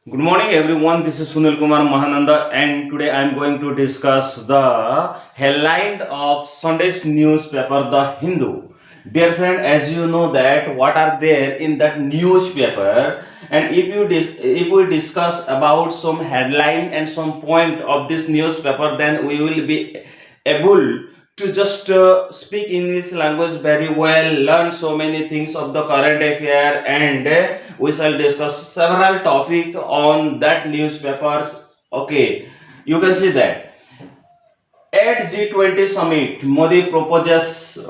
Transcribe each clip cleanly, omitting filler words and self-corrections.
Good morning, everyone. This is Sunil Kumar Mahananda, and today I am going to discuss the headline of Sunday's newspaper, The Hindu. Dear friend, as you know that what are there in that newspaper, and if we discuss about some headline and some point of this newspaper, then we will be able to just speak English language very well, learn so many things of the current affair, and we shall discuss several topic on that newspapers. Okay, you can see that at G20 summit, Modi proposes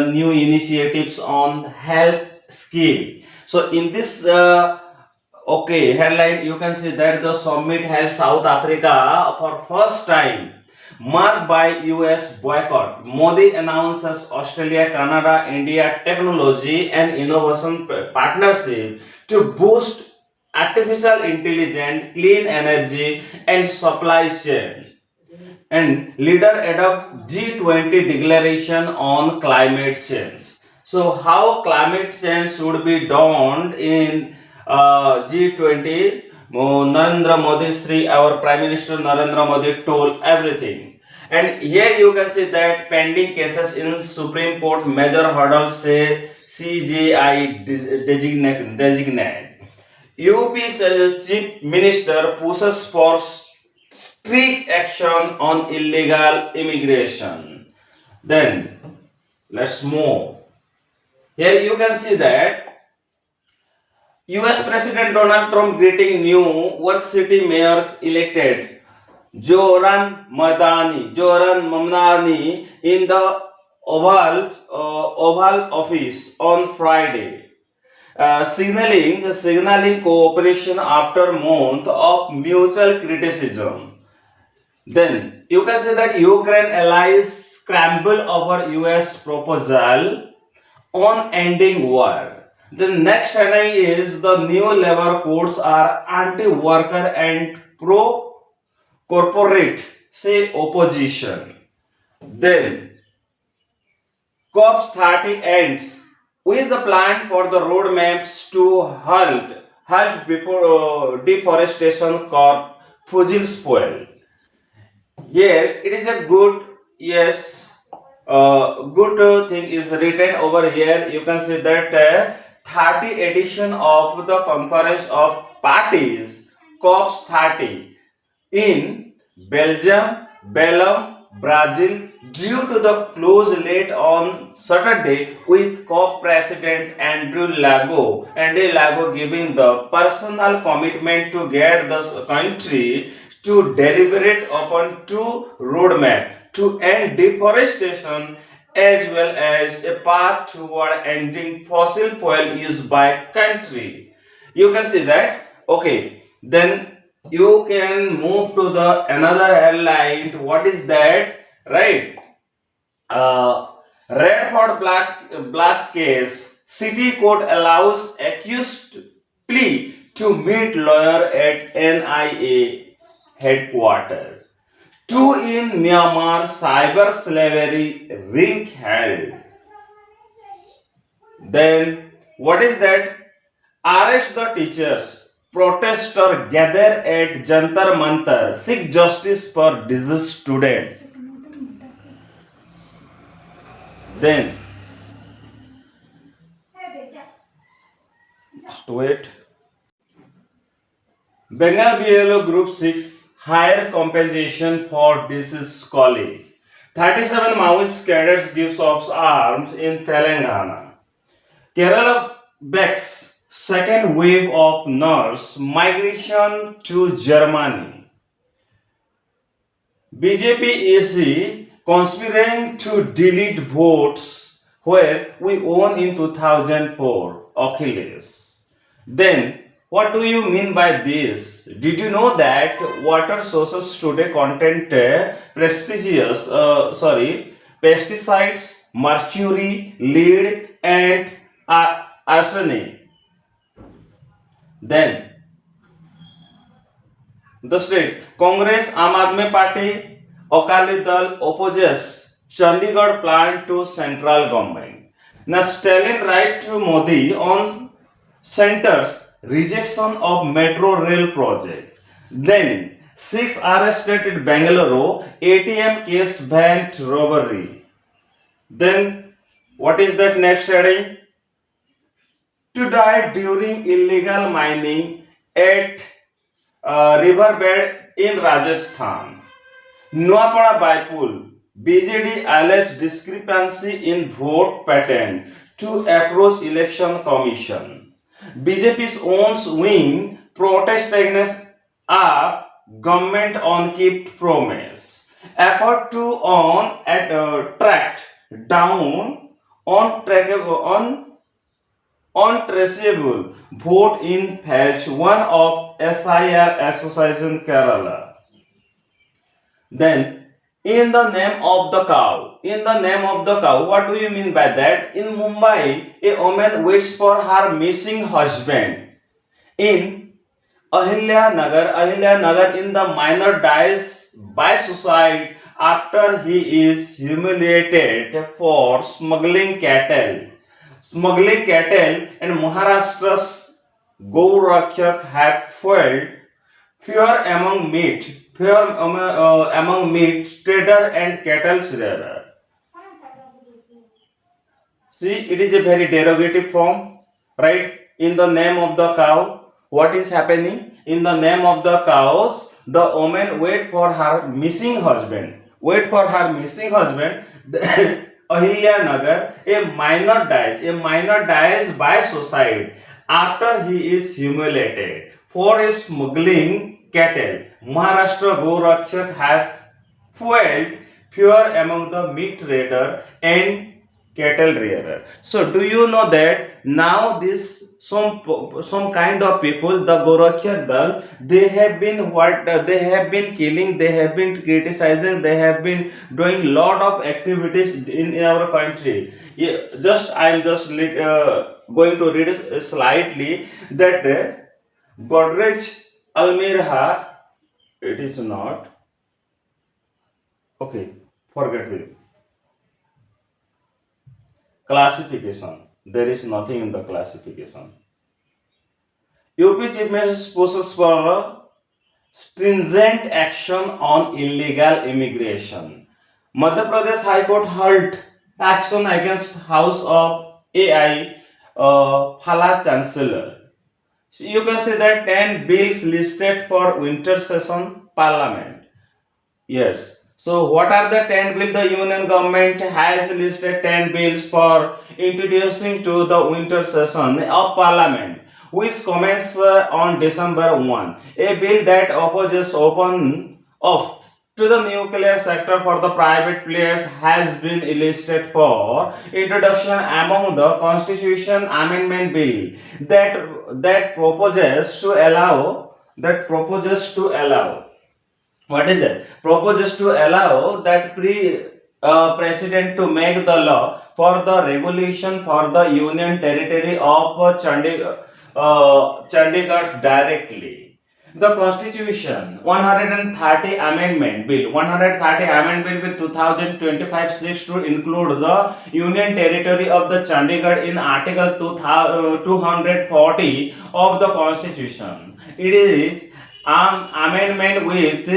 new initiatives on health skill. So in this headline, you can see that the summit held South Africa for first time, marked by US boycott. Modi announces Australia, Canada, India technology and innovation partnership to boost artificial intelligence, clean energy, and supply chain. And leader adopt G20 declaration on climate change. So how climate change should be done in G20? Narendra Modi Sri, our Prime Minister Narendra Modi told everything. And here you can see that pending cases in Supreme Court, major hurdles say CJI designate. UP Chief Minister pushes for strict action on illegal immigration. Then let's move. Here you can see that US President Donald Trump greeting New York City mayors elected Joran Mamdani in the Oval Office on Friday, signaling cooperation after month of mutual criticism. Then you can say that Ukraine allies scramble over US proposal on ending war. The next headline is the new labor codes are anti-worker and pro-corporate, say opposition. Then COPS 30 ends with the plan for the roadmaps to halt before deforestation curb fossil spoil. Here it is a good, yes, good thing is written over here. You can see that 30 edition of the conference of parties COPS 30 in Belgium, Brazil, due to the close late on Saturday with COP President Andrew Lago giving the personal commitment to get the country to deliberate upon two roadmap to end deforestation as well as a path toward ending fossil fuel use by country. You can see that. Okay, then you can move to the another headline. What is that? Right. Uh, Redford blast case. City court allows accused plea to meet lawyer at NIA headquarters. Two in Myanmar cyber slavery ring held. Then what is that? Arrest the teachers. Protester gather at Jantar Mantar. Seek justice for deceased student. Then just wait. Bengal BLO Group 6 higher compensation for deceased colleague. 37 Maoist cadets gives of arms in Telangana. Kerala backs second wave of nurse migration to Germany. BJP EC conspiring to delete votes where we won in 2004. Achilles. Then, what do you mean by this? Did you know that water sources today contain pesticides, mercury, lead, and arsenic? Then, the state Congress, Aam Aadmi Party, Akali Dal opposes Chandigarh plan to central government. Now, Stalin write to Modi on centers rejection of metro rail project. Then, six arrested in Bangalore, ATM case bank robbery. Then, what is that next heading? To die during illegal mining at riverbed in Rajasthan. Nuapara Baipul, BJD alleges discrepancy in vote pattern to approach election commission. BJP's own wing protest against a government on kept promise. Effort to track down untraceable vote in phase 1 of SIR exercise in Kerala. Then, in the name of the cow, what do you mean by that? In Mumbai, a woman waits for her missing husband. In Ahilya Nagar, in the minor dies by suicide after he is humiliated for smuggling cattle. Smuggling cattle in Maharashtra's Gaurakyak have fueled fear among meat trader and cattle rearer. See, it is a very derogative form, right? In the name of the cow, what is happening? In the name of the cows, the woman wait for her missing husband. Wait for her missing husband. Ahilya Nagar, a minor dies. A minor dies by suicide after he is humiliated for smuggling cattle. Maharashtra Gorakshak have fueled fear among the meat trader and cattle rearer. So do you know that now this some kind of people, the Gorakya Dal, they have been they have been killing, they have been criticizing, they have been doing lot of activities in our country. Yeah, going to read it slightly that Godrej Almirha, it is not okay. Forget it. Classification. There is nothing in the classification. UP Chief Minister pushes for stringent action on illegal immigration. Madhya Pradesh High Court held action against House of AI Phala Chancellor. So you can say that 10 bills listed for winter session parliament. Yes. So what are the 10 bills? The union government has listed 10 bills for introducing to the winter session of parliament, which commences on December 1. A bill that opposes open off to the nuclear sector for the private players has been listed for introduction among the constitution amendment bill that proposes to allow what is it proposes to allow that president to make the law for the regulation for the union territory of Chandigarh directly. The Constitution 130 Amendment Bill 2025 seeks to include the Union Territory of the Chandigarh in Article 240 of the Constitution. It is an amendment with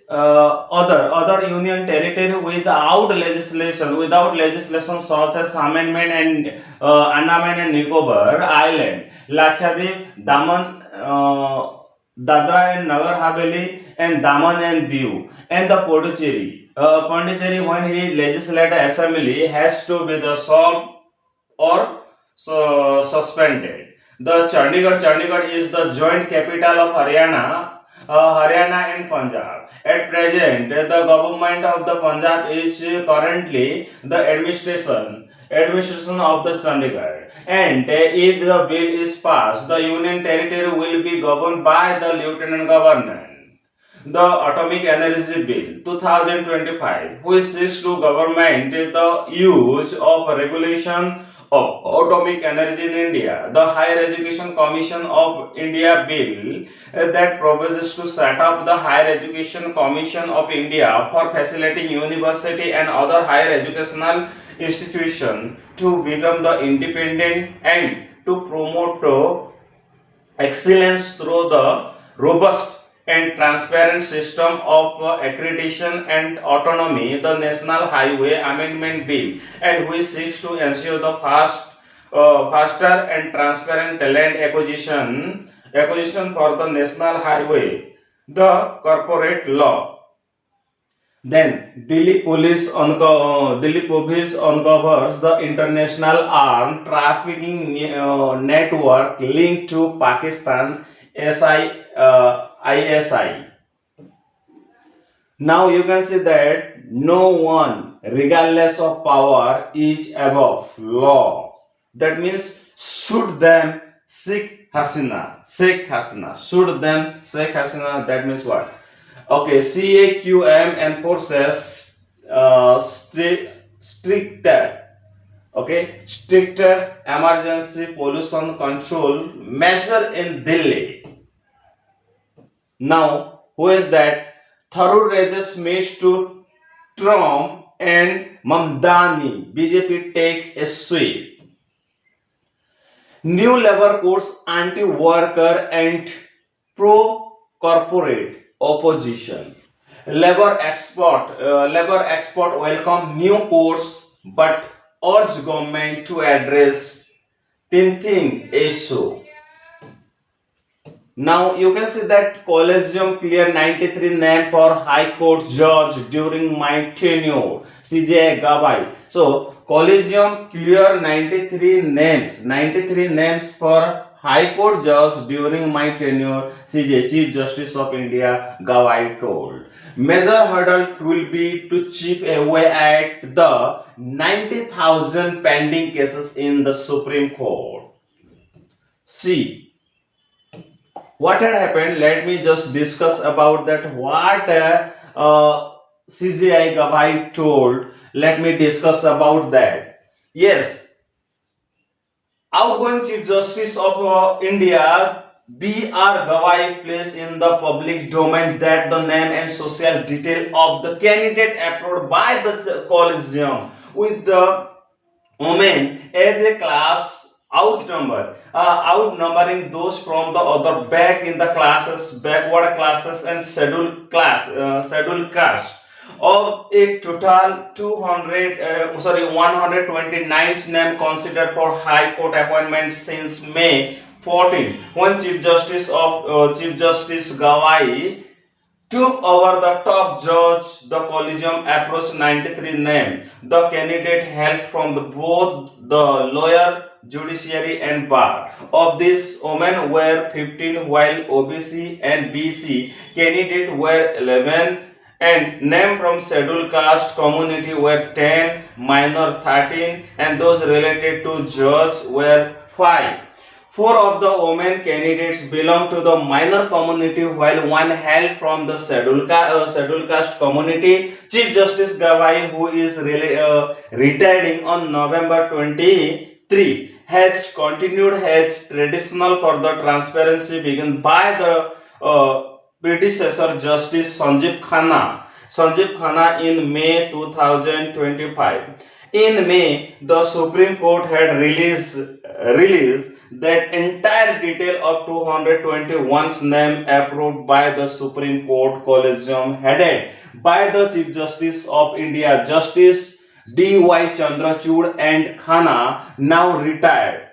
other union territory without legislation such as amendment and Andaman and Nicobar Island, Lakshadweep, Daman, Dadra and Nagar Haveli, and Daman and Diu, and the Pondicherry, when he legislative assembly has to be the solved or suspended. The Chandigarh is the joint capital of Haryana and Punjab. At present, the government of the Punjab is currently the administration of the Chandigarh. And if the bill is passed, the union territory will be governed by the lieutenant governor. The Atomic Energy Bill 2025, which seeks to government the use of regulation of atomic energy in India. The Higher Education Commission of India Bill that proposes to set up the Higher Education Commission of India for facilitating university and other higher educational institution to become the independent and to promote excellence through the robust and transparent system of accreditation and autonomy, the National Highway Amendment Bill, and which seeks to ensure the faster and transparent land acquisition for the national highway, the corporate law. Then Delhi Police uncovers the international armed trafficking network linked to Pakistan ISI. Now you can see that no one, regardless of power, is above law. That means shoot them Sheikh Hasina. Shoot them Sheikh Hasina. That means what? Okay, CAQM enforces stricter, stricter emergency pollution control measure in Delhi. Now, who is that? Tharoor Rajesh meets to Trump and Mamdani. BJP takes a sweep. New labor codes anti-worker and pro-corporate opposition. Labor export welcome new codes but urge government to address tinting issue. Now you can see that Collegium clear 93 name for High Court judge during my tenure. CJ Gawai. So Collegium clear 93 names for High Court judge during my tenure. CJ Chief Justice of India Gawai told. Major hurdle will be to chip away at the 90,000 pending cases in the Supreme Court. See what had happened. Let me just discuss about that what CGI Gawai told. Let me discuss about that. Yes, outgoing Chief Justice of India B.R. Gawai placed in the public domain that the name and social detail of the candidate approved by the collegium with the women as a class outnumbering those from the other back in the classes, backward classes and scheduled caste of a total 129 name considered for high court appointment since May 14 when Chief Justice Gawai took over the top judge. The collegium approached 93 names. The candidate held from both the lawyer, judiciary and bar. Of these, women were 15 while OBC and BC candidates were 11 and names from scheduled caste community were 10, minor 13 and those related to judge were 5. Four of the women candidates belong to the minor community while one held from the scheduled caste community. Chief Justice Gawai, who is retiring on November 23, has continued his traditional for the transparency begun by the predecessor Justice Sanjeev Khanna in May 2025. In May, the Supreme Court had released that entire detail of 221's name approved by the Supreme Court Collegium headed by the Chief Justice of India, Justice D.Y. Chandrachud and Khanna, now retired.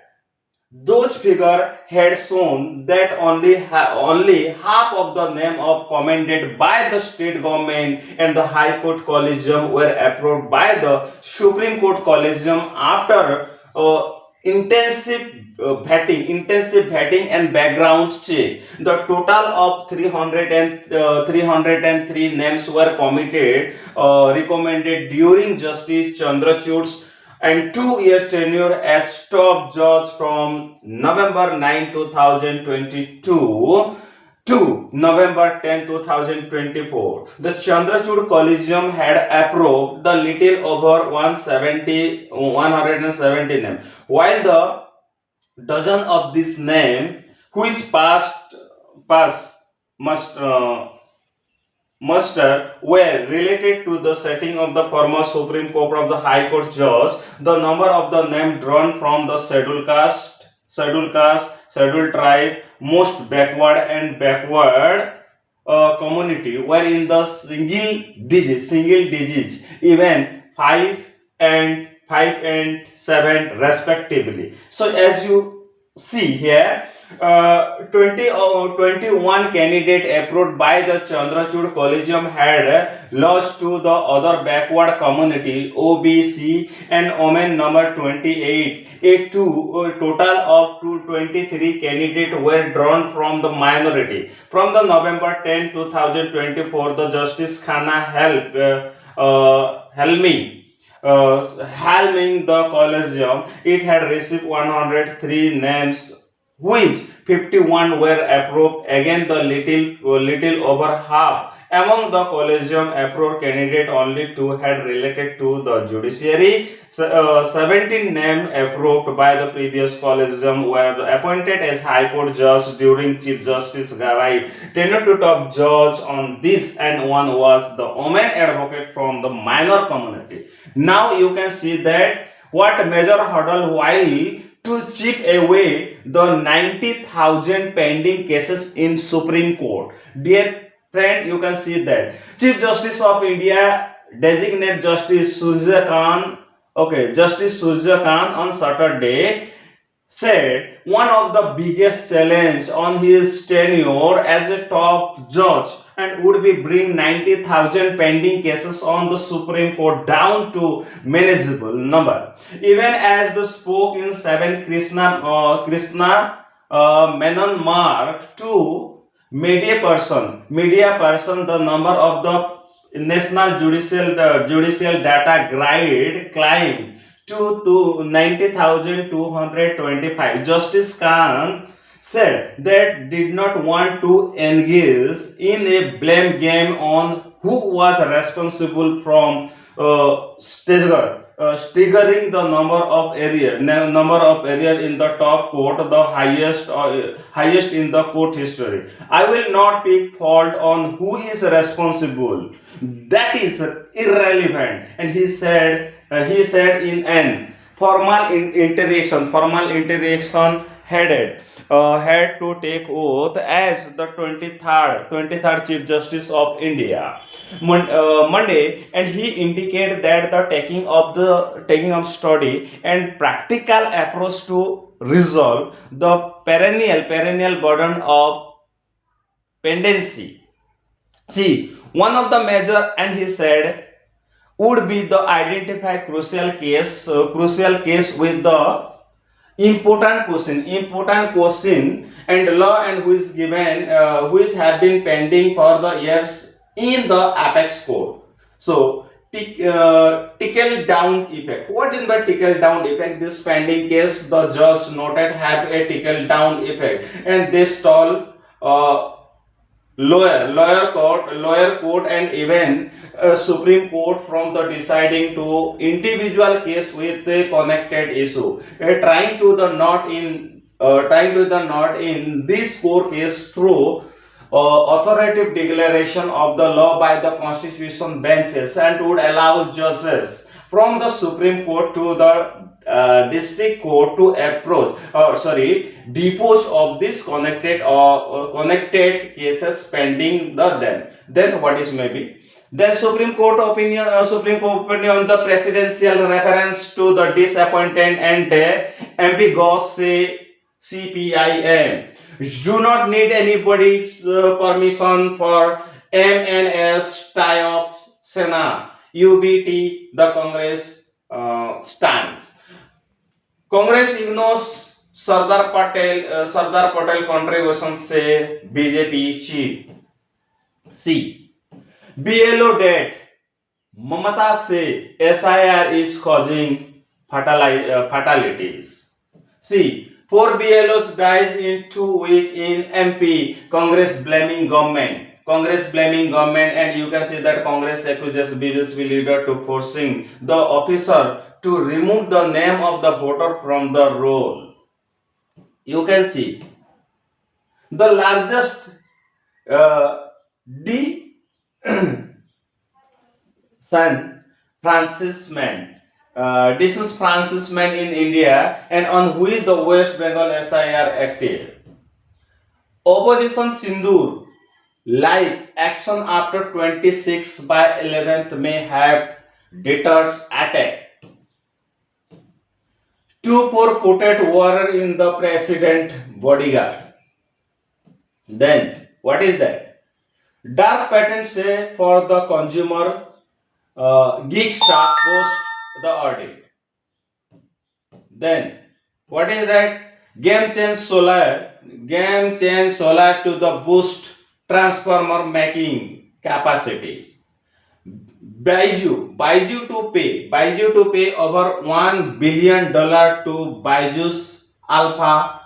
Those figures had shown that only half of the name of commended by the state government and the High Court Collegium were approved by the Supreme Court Collegium after intensive vetting and background check. The total of 303 names were recommended during Justice Chandrachud's and 2 years tenure as top judge from November 9, 2022 to November 10, 2024. The Chandrachud Collegium had approved the little over 170 names, while the dozen of this name which passed muster were related to the setting of the former Supreme Court of the High Court judge. The number of the name drawn from the scheduled caste, scheduled tribe, most backward and backward community were in the single digits, even 5 and 7 respectively. So as you see here, 21 candidate approved by the Chandrachud Collegium had lost to the other backward community OBC and Omen number 28. A total of 223 candidates were drawn from the minority. From the November 10, 2024, the Justice Khana helming the collegium, it had received 103 names, which 51 were approved. Again, the little over half among the collegium approved candidate, only two had related to the judiciary. 17 names approved by the previous collegium were appointed as High Court judge during Chief Justice Gavai tenure to top judge on this, and one was the woman advocate from the minor community. Now you can see that what major hurdle while to chip away the 90,000 pending cases in Supreme Court. Dear friend, you can see that Chief Justice of India designate Justice Surya Khan on Saturday said one of the biggest challenge on his tenure as a top judge and would be bring 90,000 pending cases on the Supreme Court down to manageable number. Even as the spoke in 7 Krishna Menon mark to media person, the number of the National Judicial Data Guide climbed to 90,225. Justice Khan said that did not want to engage in a blame game on who was responsible from staggering the number of area in the top court, the highest in the court history. I will not pick fault on who is responsible. That is irrelevant. And he said in an formal interaction had to take oath as the 23rd Chief Justice of India Monday, and he indicated that the taking of study and practical approach to resolve the perennial burden of pendency. See, one of the major, and he said, would be the identify crucial case with the important question and law, and which have been pending for the years in the apex court. So trickle down effect. What is the trickle down effect? This pending case, the judge noted, have a trickle down effect, and they stall lower court, and even Supreme Court from the deciding to individual case with the connected issue, trying to the knot in this court case through authoritative declaration of the law by the constitution benches, and would allow judges from the Supreme Court to the district court to depose of this connected cases pending then what is maybe then Supreme Court opinion on the presidential reference to the disappointed and ambiguous CPIM do not need anybody's permission for MNS tie-up Sena UBT the Congress stands. Congress ignores Sardar Patel contribution से BJP chief. C. BLO debt. Mamata से SIR is causing fatalities. C. 4 BLOs dies in 2 weeks in MP. Congress blaming government, and you can see that Congress accuses BJP leader to forcing the officer to remove the name of the voter from the roll. You can see the largest D. San Francisco disenfranchisement in India, and on which the West Bengal SIR acted. Opposition Sindoor, like action after 26 by 11th may have deterred attack. Two four-footed warrior in the president bodyguard. Then, what is that? Dark pattern say for the consumer, geek star post the audit. Then, what is that? Game change solar to the boost transformer making capacity. Baiju to pay over $1 billion to Baiju's Alpha's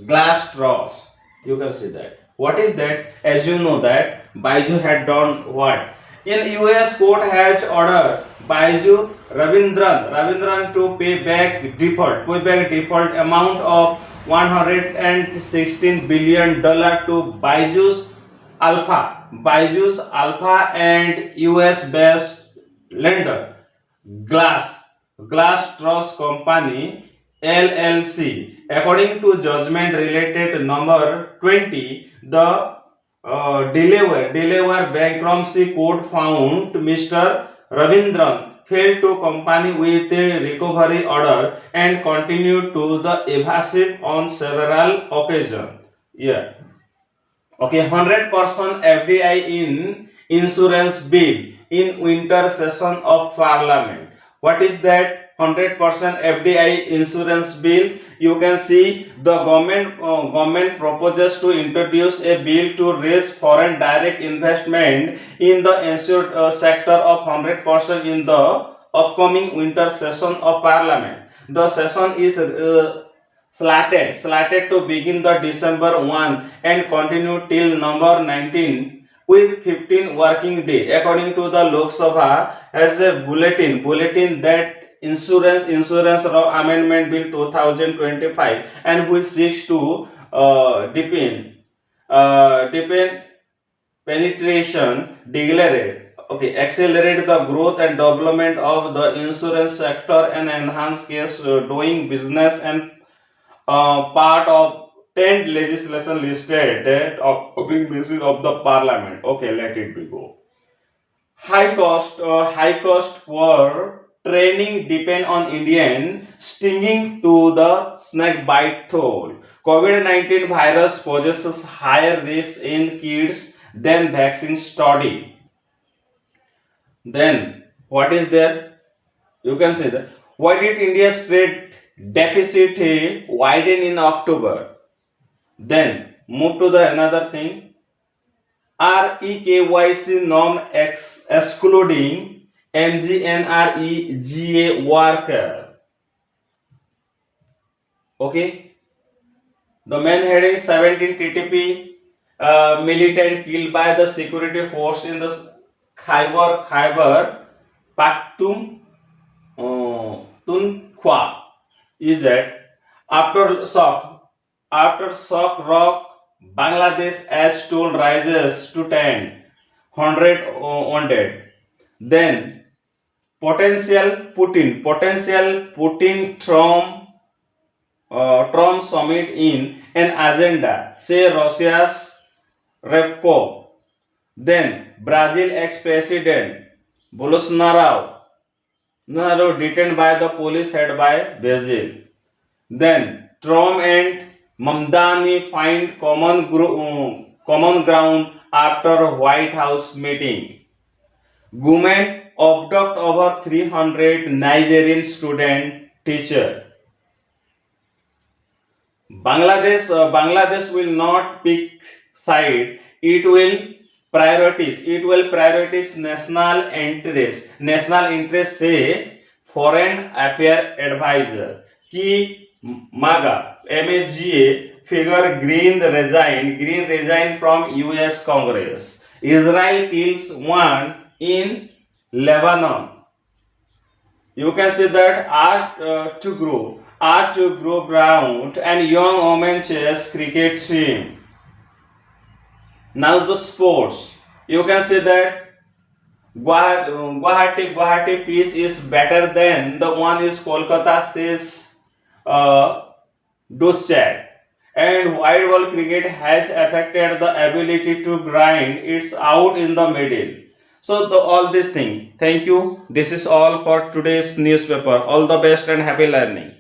glass straws. You can see that. What is that? As you know that Baiju had done what? In US court has ordered Baiju Ravindran to pay back default amount of $116 billion to Baiju's Alpha and US based lender Glass Trust Company LLC. According to judgment related number 20, the Delaware bankruptcy court found Mr. Ravindran failed to comply with a recovery order and continued to the evasive on several occasions. Yeah. Okay, 100% FDI in insurance bill in winter session of parliament. What is that? 100% FDI insurance bill. You can see the government proposes to introduce a bill to raise foreign direct investment in the insured sector of 100% in the upcoming winter session of parliament. The session is slated to begin the December 1 and continue till number 19 with 15 working day according to the Lok Sabha as a bulletin that insurance law amendment bill 2025 and which seeks to deepen penetration accelerate the growth and development of the insurance sector and enhance case doing business and part of 10th legislation listed of being basis of the parliament. Okay, let it be go. High cost for training depend on Indian stinging to the snake bite toll. COVID-19 virus possesses higher risks in kids than vaccine study. Then what is there? You can see that. Why did India's trade deficit widen in October? Then move to the another thing. REKYC norm excluding MGNREGA worker. Okay. The main heading 17 TTP militant killed by the security force in the Khyber Pakhtunkhwa is that after shock rock Bangladesh as toll rises to 100 wounded. Then potential Putin Trump summit in an agenda say Russia's Revkov. Then Brazil ex-president Bolsonaro detained by the police head by Brazil. Then Trump and Mamdani find common ground after White House meeting. Women abduct over 300 Nigerian student teacher. Bangladesh will not pick side. It will priorities national interest. National interest say foreign affair advisor. Ki MAGA figure Green resigned from US Congress. Israel kills one in Lebanon. You can see that art to grow ground and young women chess cricket team. Now the sports. You can see that Guwahati peace is better than the one is Kolkata, says Duschat. And wide ball cricket has affected the ability to grind it's out in the middle. So all this thing. Thank you. This is all for today's newspaper. All the best and happy learning.